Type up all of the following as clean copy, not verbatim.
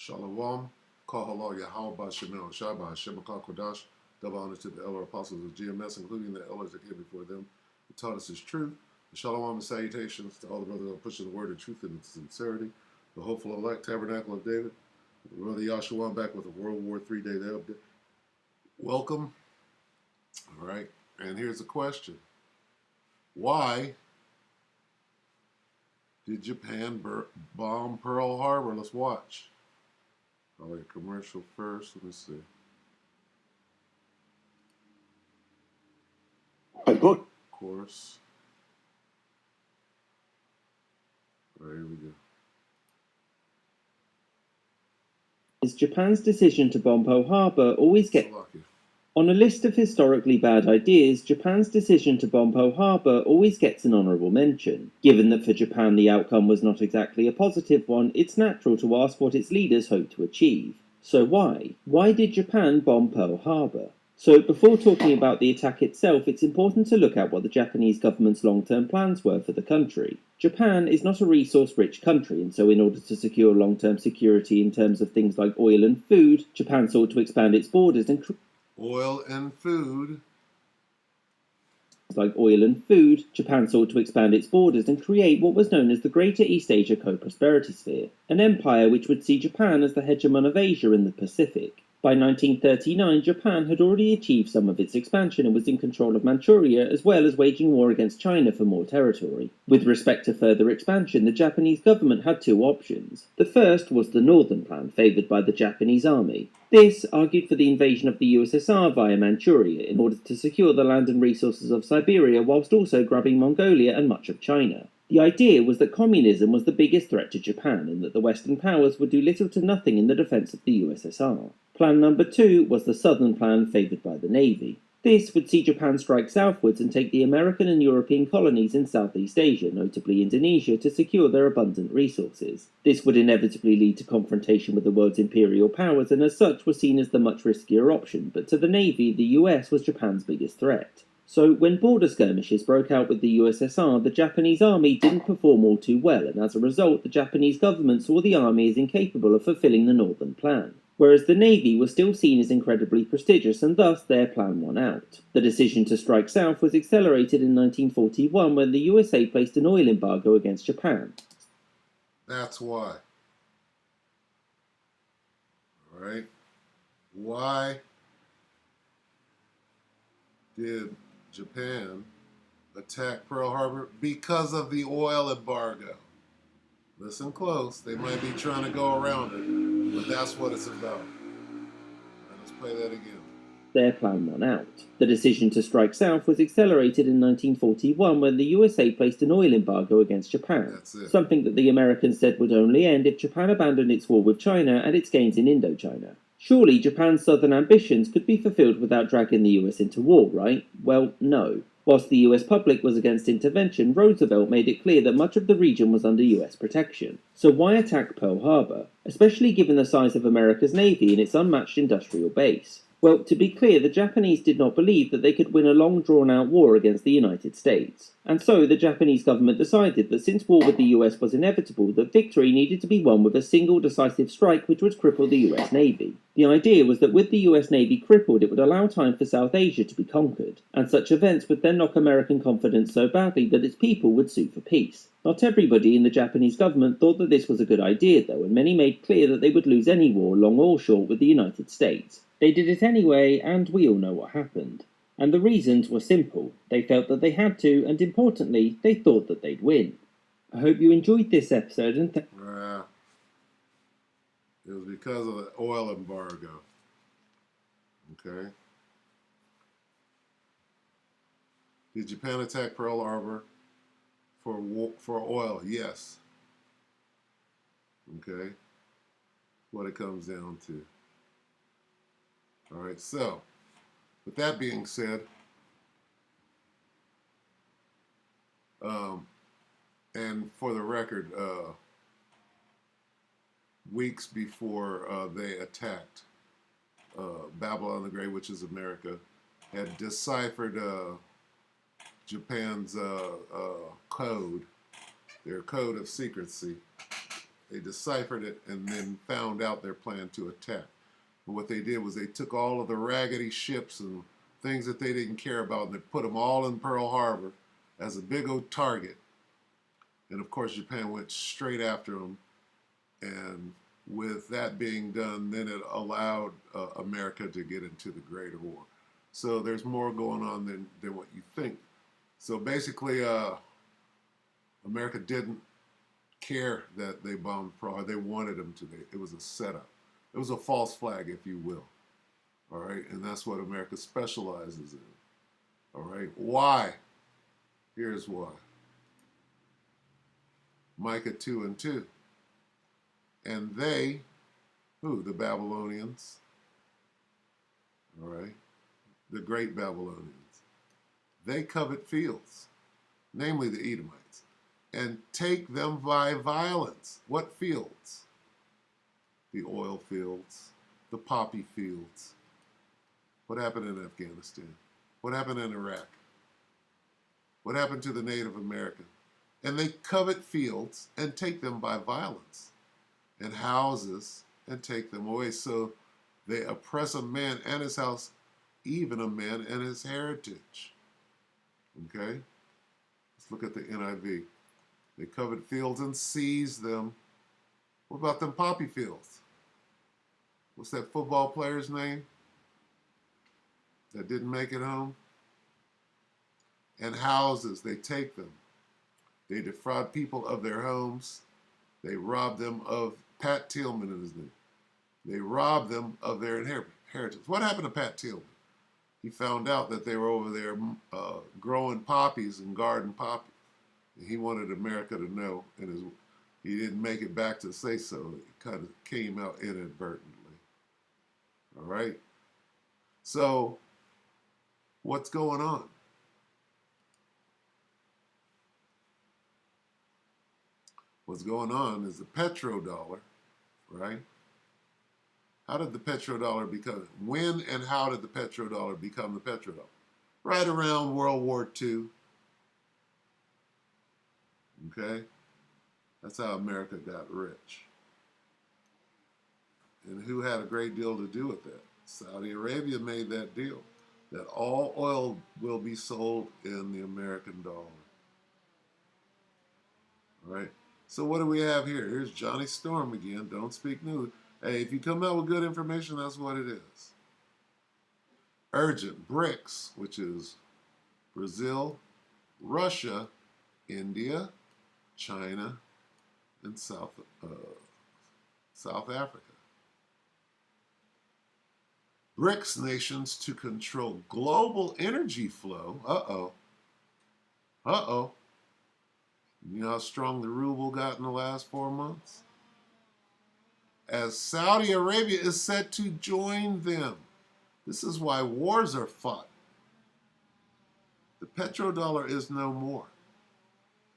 Shalom, Kahalo Yahweh Shemel Shabbat Shemakah Kodash. Double honor to the elder apostles of GMS, including the elders that came before them, who taught us his truth. Shalom and salutations to all the brothers who are pushing the word of truth and sincerity. The hopeful elect tabernacle of David. Brother Yahshua back with a World War III Daily update. Welcome. All right, and here's a question. Why did Japan bomb Pearl Harbor? Let's watch. Probably a commercial first. Let me see. Of course. All right, here we go. Is Japan's decision to bomb Pearl Harbor always gets... On a list of historically bad ideas, Japan's decision to bomb Pearl Harbor always gets an honourable mention. Given that for Japan the outcome was not exactly a positive one, it's natural to ask what its leaders hoped to achieve. So why? Why did Japan bomb Pearl Harbor? So before talking about the attack itself, it's important to look at what the Japanese government's long-term plans were for the country. Japan is not a resource-rich country, and so in order to secure long-term security in terms of things like oil and food, Japan sought to expand its borders and Japan sought to expand its borders and create what was known as the Greater East Asia Co-Prosperity Sphere, an empire which would see Japan as the hegemon of Asia and the Pacific. By 1939, Japan had already achieved some of its expansion and was in control of Manchuria, as well as waging war against China for more territory. With respect to further expansion, the Japanese government had two options. The first was the Northern Plan, favoured by the Japanese army. This argued for the invasion of the USSR via Manchuria in order to secure the land and resources of Siberia whilst also grabbing Mongolia and much of China. The idea was that communism was the biggest threat to Japan and that the Western powers would do little to nothing in the defence of the USSR. Plan number 2 was the Southern Plan favoured by the Navy. This would see Japan strike southwards and take the American and European colonies in Southeast Asia, notably Indonesia, to secure their abundant resources. This would inevitably lead to confrontation with the world's imperial powers and as such was seen as the much riskier option, but to the Navy, the US was Japan's biggest threat. So when border skirmishes broke out with the USSR, the Japanese army didn't perform all too well, and as a result the Japanese government saw the army as incapable of fulfilling the Northern Plan. Whereas the Navy was still seen as incredibly prestigious and thus their plan won out. The decision to strike south was accelerated in 1941 when the USA placed an oil embargo against Japan. That's why. All right. Why did Japan attack Pearl Harbor? Because of the oil embargo. Listen close. They might be trying to go around it, but that's what it's about. Let's play that again. Their plan won out. The decision to strike south was accelerated in 1941 when the USA placed an oil embargo against Japan, something that the Americans said would only end if Japan abandoned its war with China and its gains in Indochina. Surely Japan's southern ambitions could be fulfilled without dragging the US into war, right? Well, no. Whilst the US public was against intervention, Roosevelt made it clear that much of the region was under US protection. So why attack Pearl Harbor, especially given the size of America's navy and its unmatched industrial base? Well, to be clear, the Japanese did not believe that they could win a long drawn-out war against the United States. And so the Japanese government decided that since war with the US was inevitable, that victory needed to be won with a single decisive strike which would cripple the US Navy. The idea was that with the US Navy crippled, it would allow time for South Asia to be conquered, and such events would then knock American confidence so badly that its people would sue for peace. Not everybody in the Japanese government thought that this was a good idea though, and many made clear that they would lose any war, long or short, with the United States. They did it anyway, and we all know what happened. And the reasons were simple. They felt that they had to, and importantly, they thought that they'd win. I hope you enjoyed this episode and it was because of the oil embargo. Okay. Did Japan attack Pearl Harbor for oil? Yes. Okay. What it comes down to. All right, so with that being said, and for the record, weeks before they attacked, Babylon the Great, which is America, had deciphered Japan's code, their code of secrecy, They deciphered it and then found out their plan to attack. And what they did was they took all of the raggedy ships and things that they didn't care about, and they put them all in Pearl Harbor as a big old target. And of course, Japan went straight after them. And with that being done, then it allowed America to get into the Greater War. So there's more going on than what you think. So basically, America didn't care that they bombed Pearl Harbor. They wanted them to. It was a setup. It was a false flag, if you will. All right, and that's what America specializes in. All right, why? Here's why. Micah 2:2. And they, who? The Babylonians. All right, the great Babylonians. They covet fields, namely the Edomites, and take them by violence. What fields? The oil fields, the poppy fields. What happened in Afghanistan? What happened in Iraq? What happened to the Native American? And they covet fields and take them by violence, and houses and take them away. So they oppress a man and his house, even a man and his heritage. Okay? Let's look at the NIV. They covet fields and seize them. What about them poppy fields? What's that football player's name that didn't make it home? And houses, they take them. They defraud people of their homes. They rob them of, Pat Tillman is his name. They rob them of their inheritance. What happened to Pat Tillman? He found out that they were over there growing poppies and garden poppies. And he wanted America to know, and he didn't make it back to say so. It kind of came out inadvertently. All right? So, what's going on? What's going on is the petrodollar, right? How did the petrodollar become? When and how did the petrodollar become the petrodollar? Right around World War II. Okay? That's how America got rich. And who had a great deal to do with that? Saudi Arabia made that deal, that all oil will be sold in the American dollar. All right? So what do we have here? Here's Johnny Storm again. Don't speak news. Hey, if you come out with good information, that's what it is. Urgent. BRICS, which is Brazil, Russia, India, China, and South Africa. BRICS nations to control global energy flow. Uh-oh. Uh-oh. You know how strong the ruble got in the last 4 months? As Saudi Arabia is set to join them. This is why wars are fought. The petrodollar is no more.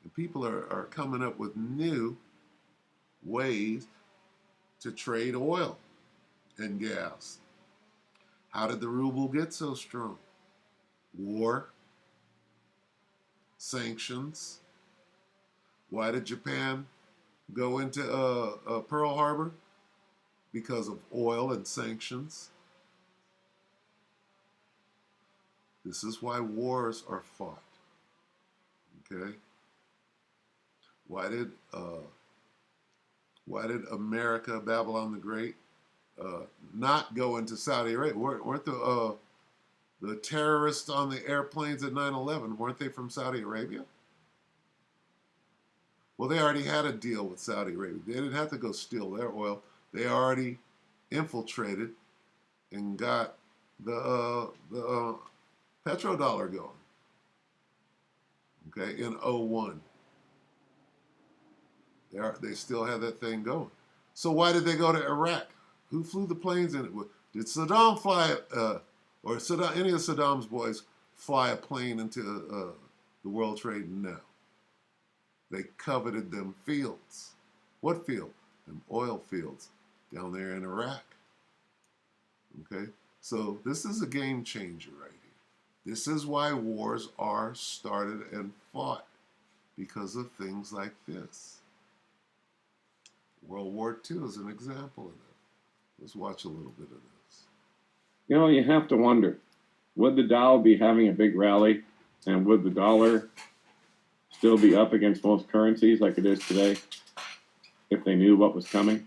And people are coming up with new ways to trade oil and gas. How did the ruble get so strong? War, sanctions. Why did Japan go into Pearl Harbor? Because of oil and sanctions. This is why wars are fought. Okay? Why did America, Babylon the Great, not go into Saudi Arabia? Weren't the terrorists on the airplanes at 9/11, weren't they from Saudi Arabia? Well, they already had a deal with Saudi Arabia. They didn't have to go steal their oil. They already infiltrated and got the petrodollar going. Okay, in 01. They still had that thing going. So why did they go to Iraq? Who flew the planes in it? Did Saddam fly, or any of Saddam's boys fly a plane into the World Trade? No. They coveted them fields. What field? Them oil fields down there in Iraq. Okay? So this is a game changer right here. This is why wars are started and fought, because of things like this. World War II is an example of that. Let's watch a little bit of this. You know, you have to wonder, would the Dow be having a big rally, and would the dollar still be up against most currencies like it is today if they knew what was coming?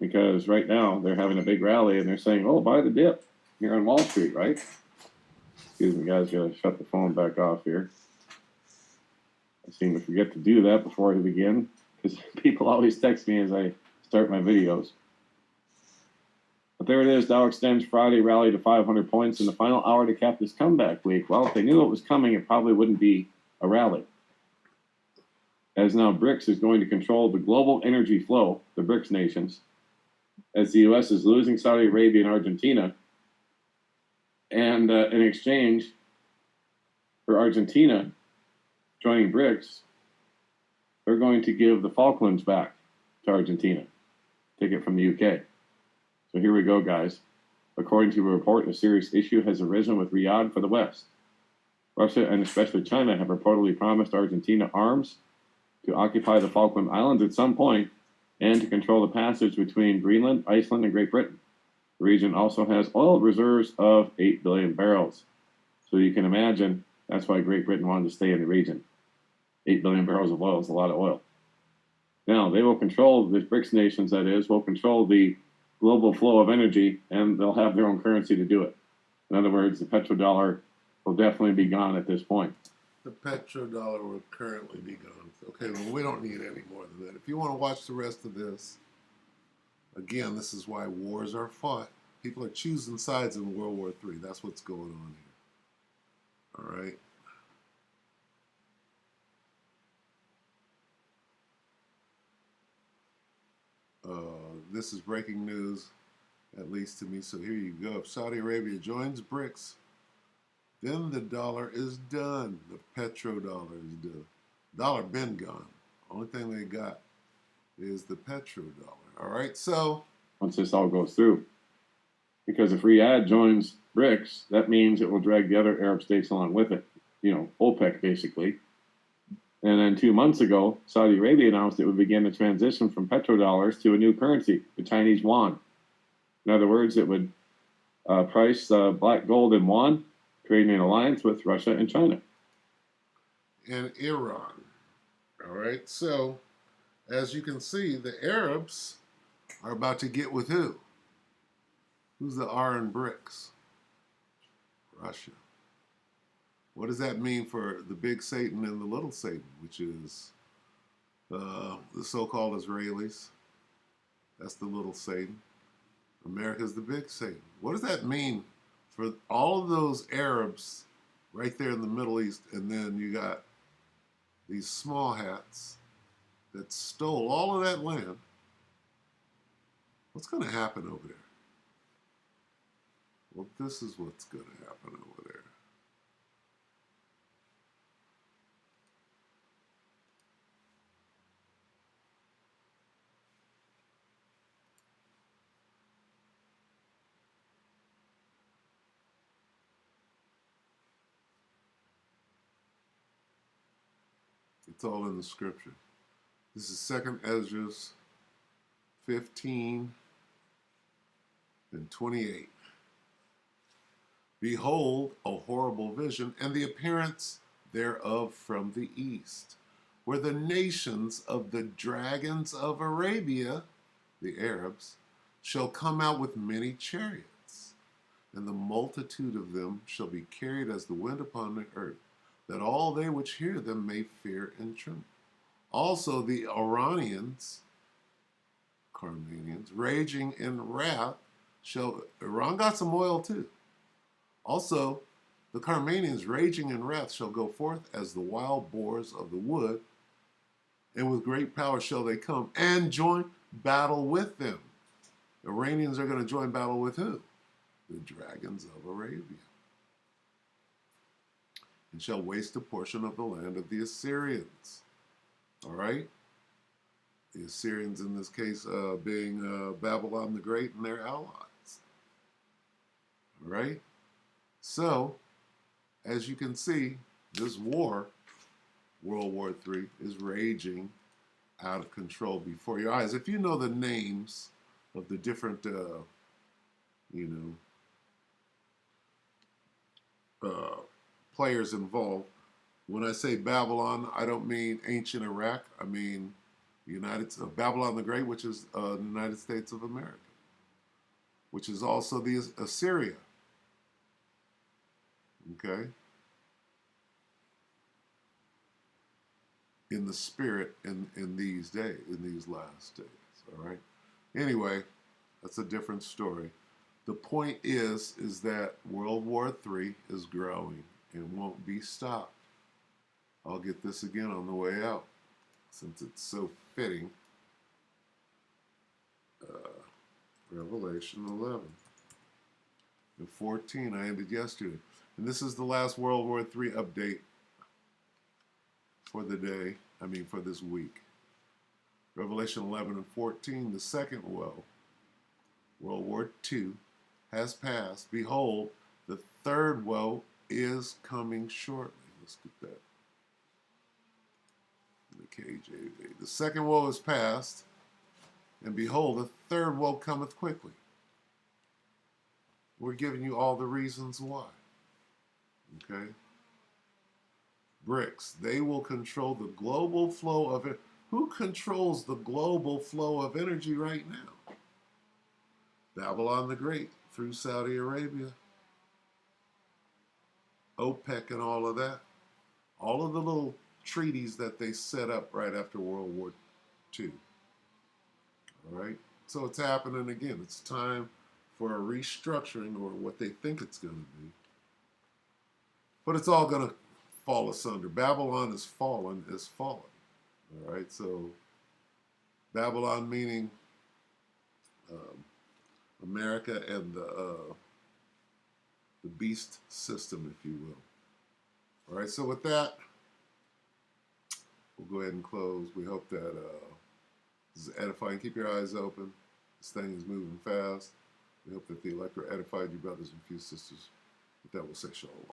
Because right now they're having a big rally and they're saying, oh, buy the dip here on Wall Street, right? Excuse me, guys, gotta shut the phone back off here. I seem to forget to do that before I begin because people always text me as I start my videos. But there it is. Dow extends Friday rally to 500 points in the final hour to cap this comeback week. Well, if they knew it was coming, it probably wouldn't be a rally. As now BRICS is going to control the global energy flow, the BRICS nations, as the U.S. is losing Saudi Arabia and Argentina. And in exchange for Argentina joining BRICS, they're going to give the Falklands back to Argentina, take it from the UK. So here we go, guys. According to a report, a serious issue has arisen with Riyadh for the West. Russia and especially China have reportedly promised Argentina arms to occupy the Falkland Islands at some point and to control the passage between Greenland, Iceland, and Great Britain. The region also has oil reserves of 8 billion barrels. So you can imagine that's why Great Britain wanted to stay in the region. 8 billion barrels of oil is a lot of oil. Now, they will control, the BRICS nations, that is, will control the global flow of energy, and they'll have their own currency to do it. In other words, the petrodollar will definitely be gone at this point. The petrodollar will currently be gone. Okay, well, we don't need any more than that. If you want to watch the rest of this, again, this is why wars are fought. People are choosing sides in World War III. That's what's going on here. All right. This is breaking news, at least to me. So here you go. If Saudi Arabia joins BRICS, then the dollar is done. The petrodollar is done. Dollar been gone. Only thing they got is the petrodollar. All right. So once this all goes through, because if Riyadh joins BRICS, that means it will drag the other Arab states along with it. You know, OPEC basically. And then 2 months ago, Saudi Arabia announced it would begin the transition from petrodollars to a new currency, the Chinese yuan. In other words, it would price black gold in yuan, creating an alliance with Russia and China. And Iran. All right. So, as you can see, the Arabs are about to get with who? Who's the R in BRICS? Russia. What does that mean for the big Satan and the little Satan, which is the so-called Israelis? That's the little Satan. America's the big Satan. What does that mean for all of those Arabs right there in the Middle East? And then you got these small hats that stole all of that land. What's going to happen over there? Well, this is what's going to happen over there. It's all in the scripture. This is 2 Ezra 15 and 28. Behold, a horrible vision, and the appearance thereof from the east, where the nations of the dragons of Arabia, the Arabs, shall come out with many chariots, and the multitude of them shall be carried as the wind upon the earth, that all they which hear them may fear and tremble. Also the Iranians, Carmanians, raging in wrath, Iran got some oil too. Also, the Carmanians, raging in wrath, shall go forth as the wild boars of the wood, and with great power shall they come and join battle with them. The Iranians are going to join battle with who? The dragons of Arabia. And shall waste a portion of the land of the Assyrians. All right? The Assyrians, in this case, being Babylon the Great and their allies. All right? So, as you can see, this war, World War III, is raging out of control before your eyes. If you know the names of the different, players involved, when I say Babylon, I don't mean ancient Iraq. I mean Babylon the Great, which is the United States of America, which is also the Assyria. Okay, in the spirit in these days, in these last days. All right. Anyway, that's a different story. The point is that World War III is growing and won't be stopped. I'll get this again on the way out, since it's so fitting. Revelation 11 and 14. I ended yesterday, and this is the last World War III update for the day. I mean, for this week. Revelation 11 and 14. The second woe, World War II, has passed. Behold, the third woe is coming shortly. Let's get that in the KJV. The second woe is past, and behold, the third woe cometh quickly. We're giving you all the reasons why. Okay? BRICS, they will control the global flow of it. Who controls the global flow of energy right now? Babylon the Great through Saudi Arabia, OPEC and all of that. All of the little treaties that they set up right after World War II. All right? So it's happening again. It's time for a restructuring, or what they think it's going to be. But it's all going to fall asunder. Babylon is fallen, is fallen. All right? So Babylon meaning America and the beast system, if you will. All right, so with that, we'll go ahead and close. We hope that this is edifying. Keep your eyes open. This thing is moving fast. We hope that the elector edified you, brothers and few sisters. With that, we'll say shalom.